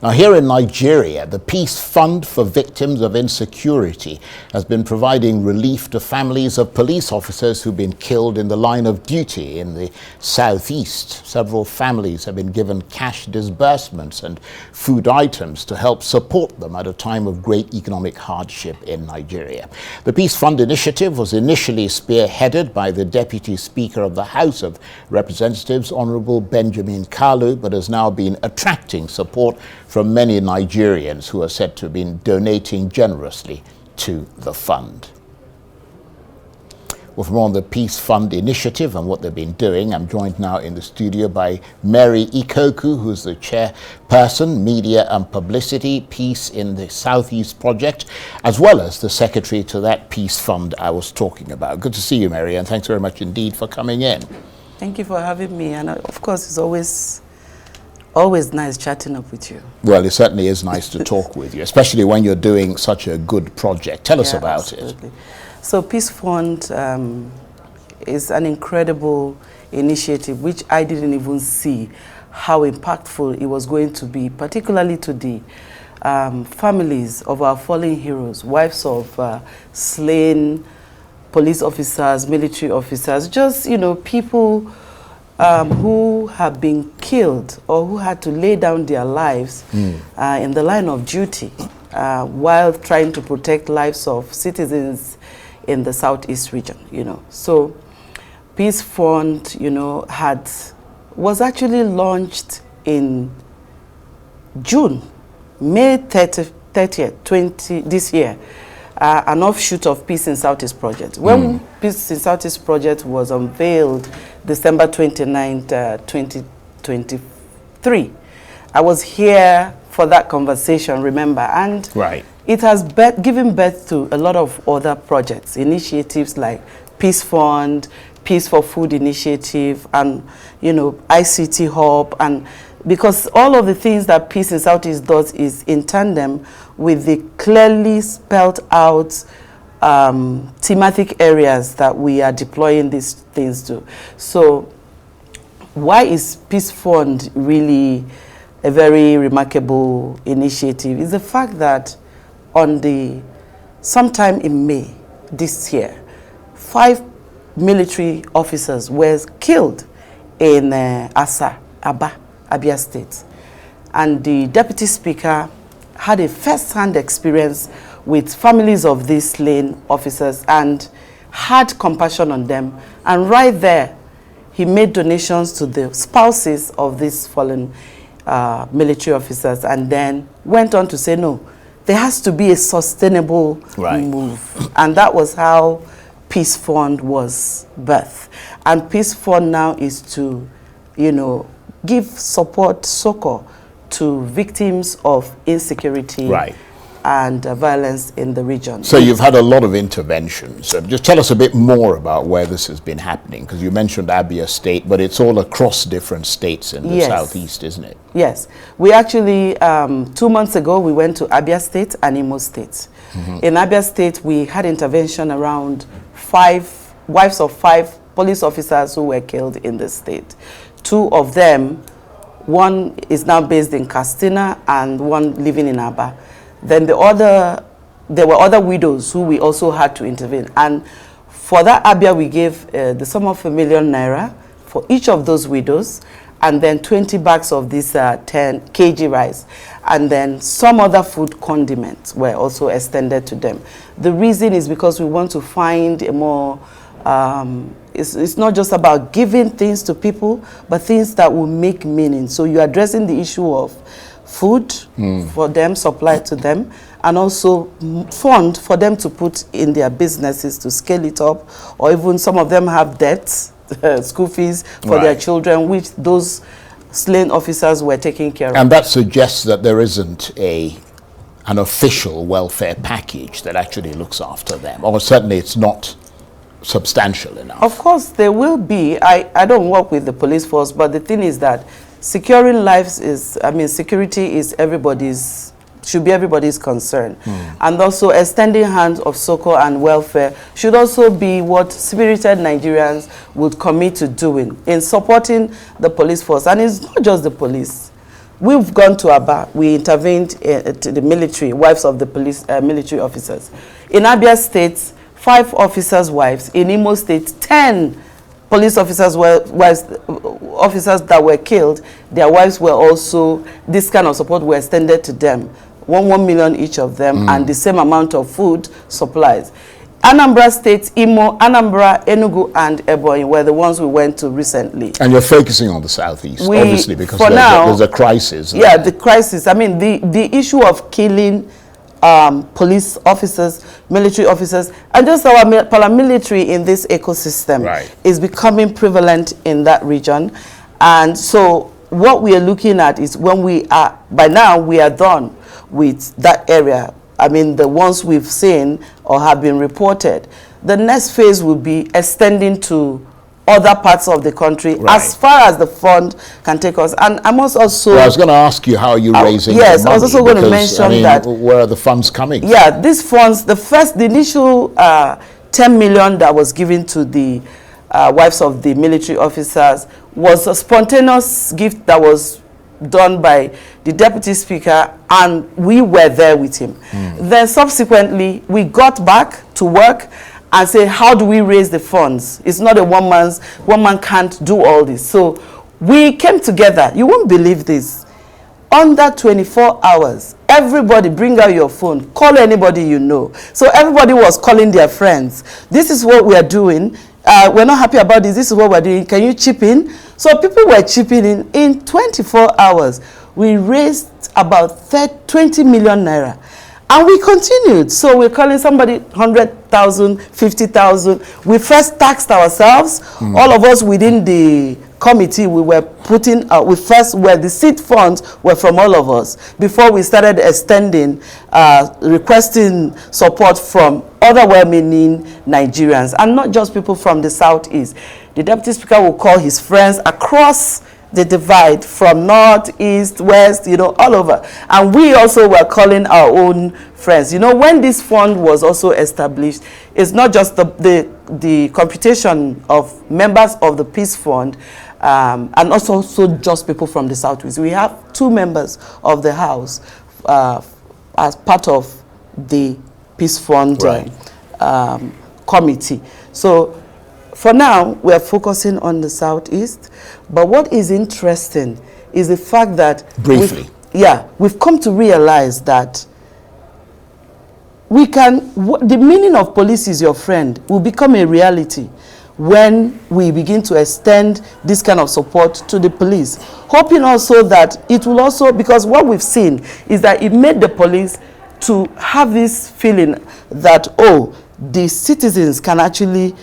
Now, here in Nigeria, the Peace Fund for Victims of Insecurity has been providing relief to families of police officers who've been killed in the line of duty in the southeast. Several families have been given cash disbursements and food items to help support them at a time of great economic hardship in Nigeria. The Peace Fund initiative was initially spearheaded by the Deputy Speaker of the House of Representatives, Honorable Benjamin Kalu, but has now been attracting support from many Nigerians who are said to have been donating generously to the fund. Well, for more on the Peace Fund initiative and what they've been doing, I'm joined now in the studio by Mary Ikoku, who's the chairperson, Media and Publicity, Peace in the Southeast Project, as well as the secretary to that Peace Fund I was talking about. Good to see you, Mary, and thanks very much indeed for coming in. Thank you for having me, and of course it's always nice chatting up with you. Well, it certainly is nice to talk with you, especially when you're doing such a good project. Tell us about it. So Peace Fund is an incredible initiative which I didn't even see how impactful it was going to be, particularly to the families of our fallen heroes, wives of slain police officers, military officers, just, you know, people who have been killed or who had to lay down their lives in the line of duty while trying to protect lives of citizens in the southeast region, you know. So Peace Fund, you know, was actually launched in June, May 30th, this year, an offshoot of Peace in Southeast Project. When Peace in Southeast Project was unveiled December 29th, 2023, I was here for that conversation, remember, and it has given birth to a lot of other projects, initiatives like Peace Fund, Peace for Food Initiative, and, you know, ICT Hub, and because all of the things that Peace in Southeast does is in tandem with the clearly spelled out thematic areas that we are deploying these things to. So why is Peace Fund really a very remarkable initiative? Is the fact that sometime in May this year, 5 military officers were killed in Abia State. And the Deputy Speaker had a first-hand experience with families of these slain officers and had compassion on them. And right there, he made donations to the spouses of these fallen military officers, and then went on to say, no, there has to be a sustainable move. And that was how Peace Fund was birthed. And Peace Fund now is to, you know, give succor to victims of insecurity and violence in the region. So you've had a lot of interventions. Just tell us a bit more about where this has been happening, because you mentioned Abia State, but it's all across different states in the southeast, isn't it? Yes. We actually, 2 months ago, we went to Abia State and Imo State. In Abia State, we had intervention around 5 wives of 5 police officers who were killed in the state. 2 of them, one is now based in Castina and one living in Aba. Then there were other widows who we also had to intervene. And for that Abia, we gave the sum of ₦1,000,000 for each of those widows, and then 20 bags of this 10 kg rice. And then some other food condiments were also extended to them. The reason is because we want to find a more, it's not just about giving things to people, but things that will make meaning. So you're addressing the issue of food for them, supply to them, and also fund for them to put in their businesses to scale it up, or even some of them have debts, school fees for their children, which those slain officers were taking care of. And that suggests that there isn't an official welfare package that actually looks after them, or certainly it's not substantial enough. Of course, there will be. I don't work with the police force, but the thing is that securing lives security is should be everybody's concern. And also extending hands of succor and welfare should also be what spirited Nigerians would commit to doing in supporting the police force. And it's not just the police. We've gone to Aba. We intervened to the military, wives of the police, military officers. In Abia State, 5 officers' wives. In Imo State, 10 police officers officers that were killed. Their wives were also, this kind of support were extended to them. 1 million each of them, and the same amount of food supplies. Anambra State, Imo, Anambra, Enugu, and Ebonyi were the ones we went to recently. And you're focusing on the southeast, obviously, because there's a crisis. Yeah, the crisis. I mean, the issue of killing police officers, military officers, and just our paramilitary in this ecosystem is becoming prevalent in that region. And so what we are looking at is when we are, by now, we are done with that area. I mean, the ones we've seen or have been reported. The next phase will be extending to other parts of the country as far as the fund can take us. And I must also... Well, I was going to ask you, how are you raising the money? I was also going to mention that... Where are the funds coming from? Yeah, these funds, the initial 10 million that was given to the wives of the military officers was a spontaneous gift that was done by the deputy speaker, and we were there with him. Then subsequently, we got back to work and say, how do we raise the funds? It's not one man can't do all this. So we came together. You won't believe this. Under 24 hours, everybody bring out your phone, call anybody you know. So everybody was calling their friends. This is what we are doing. We're not happy about this. This is what we're doing. Can you chip in? So people were chipping in. In 24 hours, we raised about 20 million naira. And we continued. So we're calling somebody 100,000, 50,000. We first taxed ourselves. All of us within the committee, we were putting, the seed funds were from all of us before we started extending, requesting support from other well-meaning Nigerians, and not just people from the southeast. The deputy speaker will call his friends across the divide, from north, east, west, all over. And we also were calling our own friends. When this fund was also established, it's not just the computation of members of the Peace Fund, and also just people from the southwest. We have 2 members of the House as part of the Peace Fund committee. So for now, we are focusing on the southeast. But what is interesting is the fact that... Briefly. We've come to realize that the meaning of police is your friend will become a reality when we begin to extend this kind of support to the police. Hoping also that it will also, because what we've seen is that it made the police to have this feeling that, the citizens can actually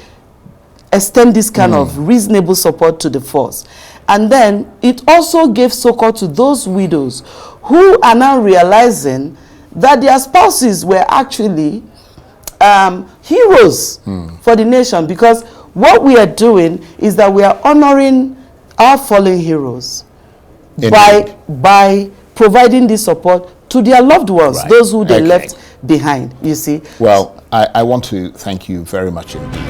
extend this kind of reasonable support to the force. And then it also gave succor to those widows who are now realizing that their spouses were actually heroes for the nation, because what we are doing is that we are honoring our fallen heroes by providing this support to their loved ones, those who they left behind, you see. Well, I want to thank you very much indeed.